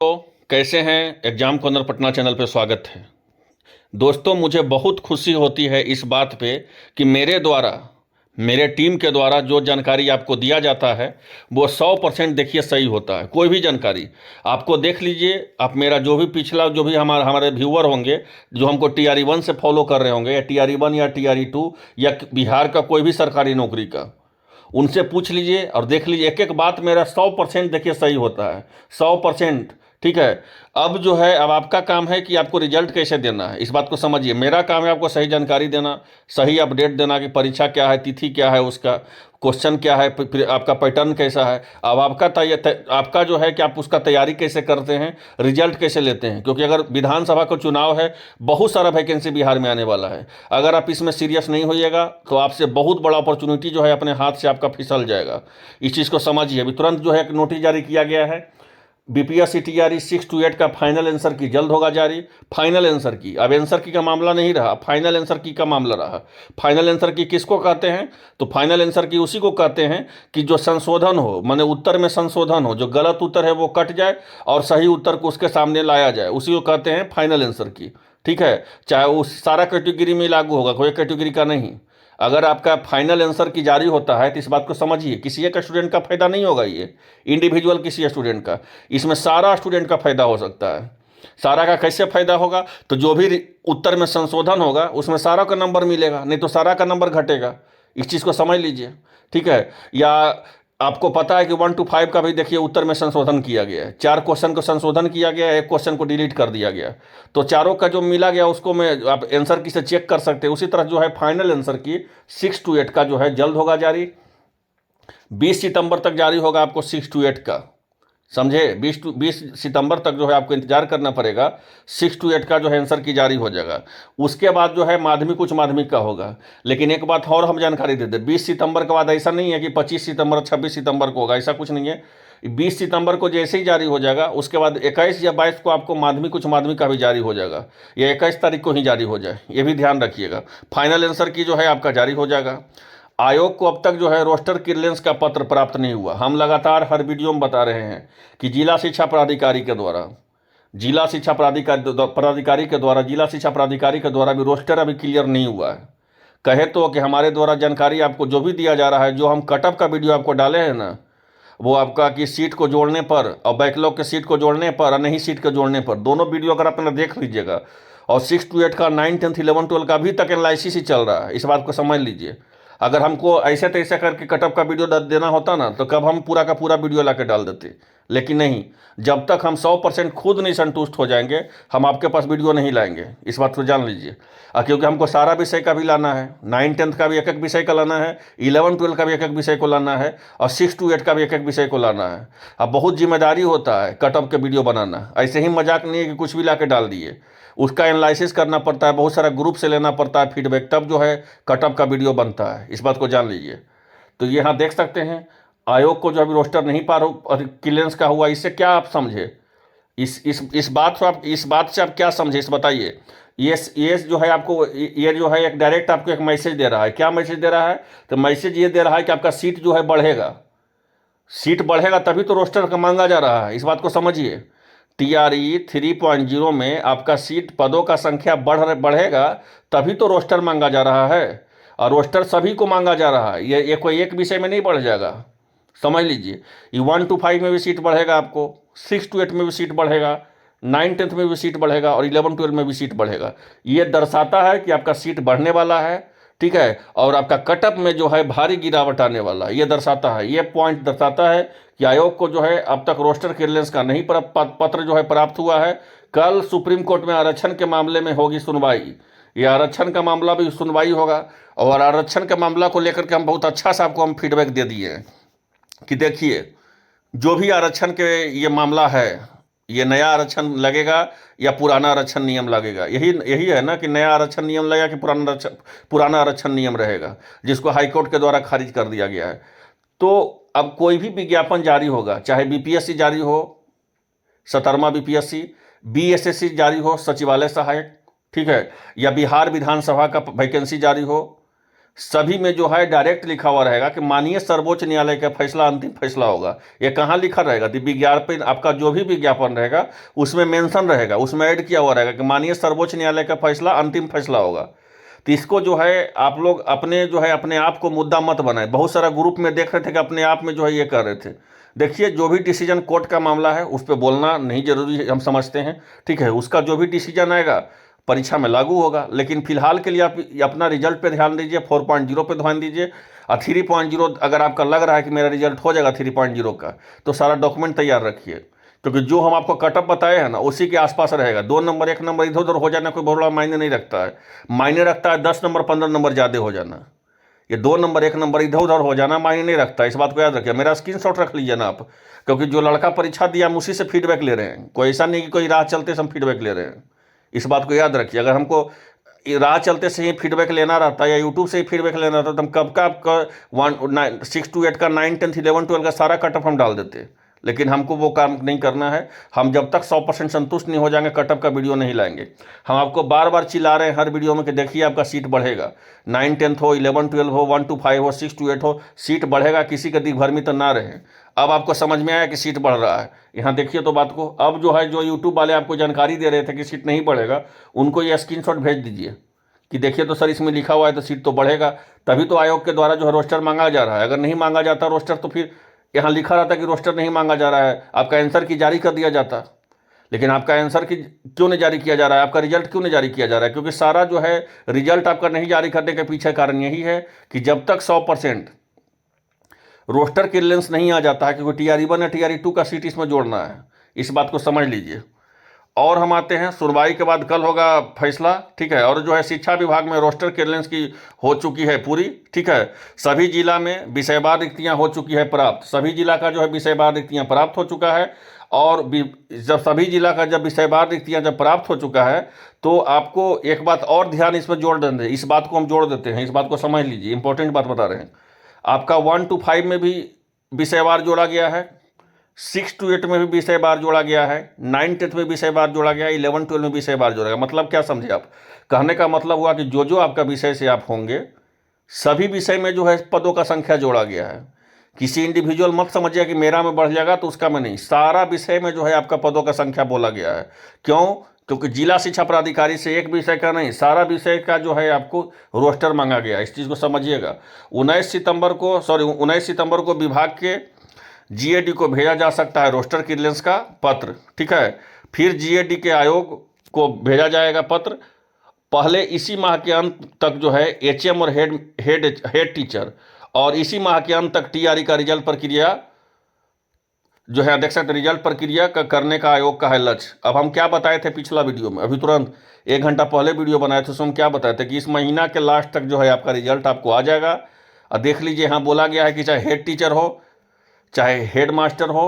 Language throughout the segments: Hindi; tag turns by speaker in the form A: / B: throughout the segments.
A: तो कैसे हैं। एग्जाम कॉर्नर पटना चैनल पे स्वागत है। दोस्तों, मुझे बहुत खुशी होती है इस बात पे कि मेरे द्वारा, मेरे टीम के द्वारा जो जानकारी आपको दिया जाता है वो 100% देखिए सही होता है। कोई भी जानकारी आपको देख लीजिए, आप मेरा जो भी पिछला जो भी हमारे व्यूअर होंगे जो हमको TRE 1 से फॉलो कर रहे होंगे, या TRE 1 या TRE 2 या बिहार का कोई भी सरकारी नौकरी का, उनसे पूछ लीजिए और देख लीजिए, एक एक बात मेरा 100% देखिए सही होता है। 100%। ठीक है। अब जो है, अब आपका काम है कि आपको रिजल्ट कैसे देना है, इस बात को समझिए। मेरा काम है आपको सही जानकारी देना, सही अपडेट देना कि परीक्षा क्या है, तिथि क्या है, उसका क्वेश्चन क्या है, फिर आपका पैटर्न कैसा है। अब आपका जो है कि आप उसका तैयारी कैसे करते हैं, रिजल्ट कैसे लेते हैं। क्योंकि अगर विधानसभा का चुनाव है, बहुत सारा वैकेंसी बिहार में आने वाला है। अगर आप इसमें सीरियस नहीं होइएगा तो आपसे बहुत बड़ा अपॉर्चुनिटी जो है अपने हाथ से आपका फिसल जाएगा। इस चीज़ को समझिए। अभी तुरंत जो है एक नोटिस जारी किया गया है, BPSC TRE 6 to 8 का फाइनल आंसर की जल्द होगा जारी। फाइनल आंसर की, अब आंसर की का मामला नहीं रहा, फाइनल आंसर की का मामला रहा। फाइनल आंसर की किसको कहते हैं? तो फाइनल आंसर की उसी को कहते हैं कि जो संशोधन हो, माने उत्तर में संशोधन हो, जो गलत उत्तर है वो कट जाए और सही उत्तर को उसके सामने लाया जाए, उसी को कहते हैं फाइनल आंसर की। ठीक है। चाहे वो सारा कैटेगरी में लागू होगा, कोई कैटेगरी का नहीं। अगर आपका फाइनल आंसर की जारी होता है तो इस बात को समझिए, किसी एक स्टूडेंट का फायदा नहीं होगा, ये इंडिविजुअल किसी स्टूडेंट का, इसमें सारा स्टूडेंट का फायदा हो सकता है। सारा का कैसे फायदा होगा? तो जो भी उत्तर में संशोधन होगा उसमें सारा का नंबर मिलेगा, नहीं तो सारा का नंबर घटेगा। इस चीज़ को समझ लीजिए। ठीक है। या आपको पता है कि 1 to 5 का भी देखिए उत्तर में संशोधन किया गया है। 4 क्वेश्चन को संशोधन किया गया है, 1 क्वेश्चन को डिलीट कर दिया गया। तो चारों का जो मिला गया उसको में आप आंसर की से चेक कर सकते हैं। उसी तरह जो है फाइनल आंसर की 6 to 8 का जो है जल्द होगा जारी। 20 सितंबर तक जारी होगा आपको 6 to 8 का, समझे। 20 सितंबर तक जो है आपको इंतजार करना पड़ेगा। 6 to 8 का जो है आंसर की जारी हो जाएगा। उसके बाद जो है माध्यमिक उच्च माध्यमिक का होगा। लेकिन एक बात और हम जानकारी दे दें, 20 सितंबर के बाद ऐसा नहीं है कि 25 सितंबर 26 सितंबर को होगा, ऐसा कुछ नहीं है। 20 सितंबर को जैसे ही जारी हो जाएगा उसके बाद 21 या 22 को आपको माध्यमिक उच्च माध्यमिक का भी जारी हो जाएगा, या 21 तारीख को ही जारी हो जाए, ये भी ध्यान रखिएगा। फाइनल आंसर की जो है आपका जारी हो जाएगा। आयोग को अब तक जो है रोस्टर क्लियरेंस का पत्र प्राप्त नहीं हुआ। हम लगातार हर वीडियो में बता रहे हैं कि जिला शिक्षा प्राधिकारी के द्वारा, जिला शिक्षा प्राधिकारी के द्वारा भी रोस्टर अभी क्लियर नहीं हुआ है। कहे तो कि हमारे द्वारा जानकारी आपको जो भी दिया जा रहा है, जो हम कटअप का वीडियो आपको डाले हैं ना, वो आपका कि सीट को जोड़ने पर और बैकलॉग के सीट को जोड़ने पर और नहीं सीट को जोड़ने पर, दोनों वीडियो अगर आप देख लीजिएगा। और 6 to 8 का 9, 10, 11, 12 का अभी तक एनालिसिस ही चल रहा है, इस बात को समझ लीजिए। अगर हमको ऐसे तैसे करके कटअप का वीडियो देना होता ना तो कब हम पूरा का पूरा वीडियो ला के डाल देते। लेकिन नहीं, जब तक हम 100% खुद नहीं संतुष्ट हो जाएंगे हम आपके पास वीडियो नहीं लाएंगे, इस बात को जान लीजिए। क्योंकि हमको सारा विषय का भी लाना है, 9, 10 का भी एक एक विषय का लाना है, 11, 12 का भी एक एक विषय को लाना है, और 6 to 8 का भी एक एक विषय को लाना है। अब बहुत जिम्मेदारी होता है कटअप के वीडियो बनाना, ऐसे ही मजाक नहीं है कि कुछ भी ला के डाल दिए। उसका एनालिसिस करना पड़ता है, बहुत सारा ग्रुप से लेना पड़ता है फीडबैक, तब जो है कटअप का वीडियो बनता है, इस बात को जान लीजिए। तो ये यहाँ देख सकते हैं आयोग को जो अभी रोस्टर नहीं पार क्लियरेंस का हुआ, इससे क्या आप समझे? इस बात से आप क्या समझे, इस बताइए। ये जो है आपको, ये जो है एक डायरेक्ट आपको एक मैसेज दे रहा है। क्या मैसेज दे रहा है? तो मैसेज ये दे रहा है कि आपका सीट जो है बढ़ेगा। सीट बढ़ेगा तभी तो रोस्टर का मांगा जा रहा है, इस बात को समझिए। TRE 3.0 में आपका सीट पदों का संख्या बढ़ेगा तभी तो रोस्टर मांगा जा रहा है। और रोस्टर सभी को मांगा जा रहा है, ये कोई एक विषय में नहीं बढ़ जाएगा, समझ लीजिए। ये 1 to 5 में भी सीट बढ़ेगा आपको, 6 to 8 में भी सीट बढ़ेगा, 9, 10 में भी सीट बढ़ेगा और 11, 12 में भी सीट बढ़ेगा। ये दर्शाता है कि आपका सीट बढ़ने वाला है। ठीक है। और आपका कटअप में जो है भारी गिरावट आने वाला है, ये दर्शाता है। ये पॉइंट दर्शाता है कि आयोग को जो है अब तक रोस्टर क्लियरेंस का नहीं पत्र जो है प्राप्त हुआ है। कल सुप्रीम कोर्ट में आरक्षण के मामले में होगी सुनवाई। ये आरक्षण का मामला भी सुनवाई होगा, और आरक्षण के मामला को लेकर के हम बहुत अच्छा सा आपको हम फीडबैक दे दिए हैं कि देखिए, जो भी आरक्षण के ये मामला है, ये नया आरक्षण लगेगा या पुराना आरक्षण नियम लगेगा। यही यही है ना कि नया आरक्षण नियम लगेगा कि पुराना आरक्षण नियम रहेगा, जिसको हाईकोर्ट के द्वारा खारिज कर दिया गया है। तो अब कोई भी विज्ञापन जारी होगा, चाहे BPSC जारी हो, 17वां BPSC, BSSC जारी हो, सचिवालय सहायक, ठीक है, या बिहार विधानसभा का वैकेंसी जारी हो, सभी में जो है डायरेक्ट लिखा हुआ रहेगा कि माननीय सर्वोच्च न्यायालय का फैसला अंतिम फैसला होगा। ये कहाँ लिखा रहेगा? तो विज्ञापन, आपका जो भी विज्ञापन रहेगा उसमें मेंशन रहेगा, उसमें ऐड किया हुआ रहेगा कि माननीय सर्वोच्च न्यायालय का फैसला अंतिम फैसला होगा। तो इसको जो है आप लोग अपने जो है अपने आप को मुद्दा मत बनाए। बहुत सारा ग्रुप में देख रहे थे कि अपने आप में जो है ये कर रहे थे। देखिए, जो भी डिसीजन कोर्ट का मामला है उस पर बोलना नहीं जरूरी है, हम समझते हैं, ठीक है। उसका जो भी डिसीजन आएगा परीक्षा में लागू होगा। लेकिन फिलहाल के लिए आप अपना रिजल्ट पे ध्यान दीजिए, 4.0 पे ध्यान दीजिए। और 3.0 अगर आपका लग रहा है कि मेरा रिजल्ट हो जाएगा 3.0 का, तो सारा डॉक्यूमेंट तैयार रखिए, क्योंकि जो हम आपको कटअप बताए हैं ना उसी के आसपास रहेगा। 2 नंबर 1 नंबर इधर उधर हो जाना कोई बहुत बड़ा मायने नहीं रखता है। मायने रखता है 10 नंबर 15 नंबर ज़्यादा हो जाना। ये 2 नंबर 1 नंबर इधर उधर हो जाना मायने नहीं रखता, इस बात को याद रखिए। मेरा स्क्रीनशॉट रख लीजिए ना आप, क्योंकि जो लड़का परीक्षा दिया हम उसी से फीडबैक ले रहे हैं। कोई ऐसा नहीं कि कोई राह चलते से हम फीडबैक ले रहे हैं, इस बात को याद रखिए। अगर हमको राह चलते से ही फीडबैक लेना रहता या यूट्यूब से ही फीडबैक लेना रहता तो हम कब का आपका 6 to 8 का 9, 10, 11, 12 का सारा कटअप हम डाल देते। लेकिन हमको वो काम नहीं करना है। हम जब तक 100% संतुष्ट नहीं हो जाएंगे कटअप का वीडियो नहीं लाएंगे। हम आपको बार बार चिल्ला रहे हैं हर वीडियो में कि देखिए आपका सीट बढ़ेगा। 9, 10 हो, 11, 12 हो, 1 to 5 हो, 6 to 8 हो, सीट बढ़ेगा। किसी का दिग्भ्रमित तो ना रहे। अब आपको समझ में आया कि सीट बढ़ रहा है। यहाँ देखिए तो बात को। अब जो है, जो यूट्यूब वाले आपको जानकारी दे रहे थे कि सीट नहीं बढ़ेगा, उनको ये स्क्रीनशॉट भेज दीजिए कि देखिए तो सर इसमें लिखा हुआ है तो सीट तो बढ़ेगा। तभी तो आयोग के द्वारा जो है रोस्टर मांगा जा रहा है। अगर नहीं मांगा जाता रोस्टर तो फिर यहाँ लिखा रहता कि रोस्टर नहीं मांगा जा रहा है, आपका आंसर की जारी कर दिया जाता। लेकिन आपका आंसर की क्यों नहीं जारी किया जा रहा है, आपका रिजल्ट क्यों नहीं जारी किया जा रहा है? क्योंकि सारा जो है रिजल्ट आपका नहीं जारी करने के पीछे कारण यही है कि जब तक 100% रोस्टर क्लियरेंस नहीं आ जाता है, क्योंकि TRE1 या TRE2 का सीट इसमें जोड़ना है, इस बात को समझ लीजिए। और हम आते हैं, सुनवाई के बाद कल होगा फैसला, ठीक है। और जो है शिक्षा विभाग में रोस्टर क्लियरेंस की हो चुकी है पूरी, ठीक है। सभी जिला में विषयवार रिक्तियां हो चुकी है प्राप्त। सभी जिला का जो है विषयवार रिक्तियां प्राप्त हो चुका है। और जब सभी जिला का जब विषयवार रिक्तियां जब प्राप्त हो चुका है तो आपको एक बात और ध्यान इसमें जोड़ देंगे। इस बात को हम जोड़ देते हैं, इस बात को समझ लीजिए, इंपॉर्टेंट बात बता रहे हैं। आपका 1 to 5 में भी विषयवार जोड़ा गया है, 6 to 8 में भी विषयवार जोड़ा गया है, 9, 10 में विषयवार जोड़ा गया है, 11, 12 में विषयवार जोड़ा गया। मतलब क्या समझे आप? कहने का मतलब हुआ कि जो आपका विषय से आप होंगे सभी विषय में जो है पदों का संख्या जोड़ा गया है। किसी इंडिविजुअल मत समझिए कि मेरा में बढ़ जाएगा तो उसका में नहीं, सारा विषय में जो है आपका पदों का संख्या बोला गया है। क्यों? क्योंकि जिला शिक्षा प्राधिकारी से एक विषय का नहीं, सारा विषय का जो है आपको रोस्टर मांगा गया। इस चीज़ को समझिएगा। 19 सितंबर को विभाग के GAD को भेजा जा सकता है रोस्टर क्लियरेंस का पत्र, ठीक है। फिर GAD के आयोग को भेजा जाएगा पत्र। पहले इसी माह के अंत तक जो है HM और हेड टीचर, और इसी माह के अंत तक TRE का रिजल्ट प्रक्रिया जो है देख सकते, रिजल्ट प्रक्रिया का करने का आयोग का है लक्ष्य। अब हम क्या बताए थे पिछला वीडियो में, अभी तुरंत 1 घंटा पहले वीडियो बनाए थे, उसमें हम क्या बताए थे कि इस महीना के लास्ट तक जो है आपका रिजल्ट आपको आ जाएगा। और देख लीजिए, यहाँ बोला गया है कि चाहे हेड टीचर हो, चाहे हेड मास्टर हो,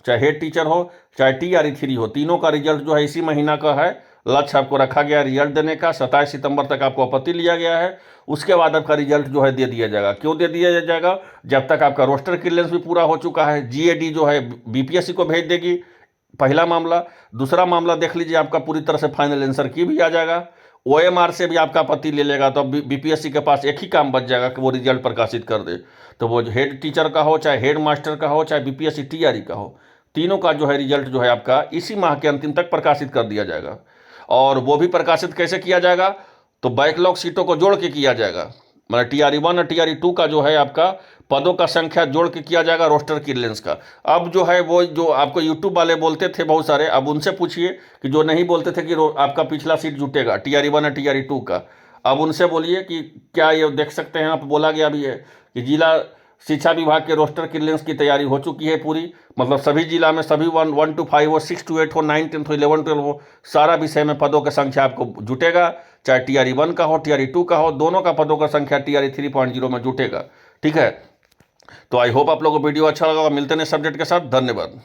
A: चाहे हेड टीचर हो, चाहे TRE3 हो, तीनों का रिजल्ट जो है इसी महीना का है लक्ष्य आपको रखा गया है रिजल्ट देने का। 27 सितंबर तक आपको आपत्ति लिया गया है। उसके बाद आपका रिजल्ट जो है दे दिया जाएगा। क्यों दे दिया जाएगा? जब तक आपका रोस्टर क्लियरेंस भी पूरा हो चुका है। GAD जो है BPSC को भेज देगी, पहला मामला। दूसरा मामला देख लीजिए, आपका पूरी तरह से फाइनल आंसर की भी आ जाएगा। OMR से भी आपका आपत्ति ले लेगा, तो अब BPSC के पास एक ही काम बच जाएगा कि वो रिजल्ट प्रकाशित कर दे। तो वो हेड टीचर का हो, चाहे हेड मास्टर का हो, चाहे BPSC TRE का हो, तीनों का जो है रिजल्ट जो है आपका इसी माह के अंतिम तक प्रकाशित कर दिया जाएगा। और वो भी प्रकाशित कैसे किया जाएगा? तो बैकलॉग सीटों को जोड़ के किया जाएगा। मतलब TRE1 और TRE2 का जो है आपका पदों का संख्या जोड़ के किया जाएगा रोस्टर क्लियरेंस का। अब जो है वो जो आपको यूट्यूब वाले बोलते थे बहुत सारे, अब उनसे पूछिए कि जो नहीं बोलते थे कि आपका पिछला सीट जुटेगा TRE1 और TRE2 का, अब उनसे बोलिए कि क्या ये देख सकते हैं आप, बोला गया भी है कि जिला शिक्षा विभाग के रोस्टर क्लियरेंस की तैयारी हो चुकी है पूरी। मतलब सभी जिला में सभी 1 to 5 हो, 6 to 8 हो, 9, 10 हो, 11, 12 हो, सारा विषय में पदों का संख्या आपको जुटेगा। चाहे TRE1 का हो, TRE2 का हो, दोनों का पदों का संख्या TRE 3.0 में जुटेगा, ठीक है। तो आई होप आप लोगों को वीडियो अच्छा लगा। मिलते हैं सब्जेक्ट के साथ। धन्यवाद।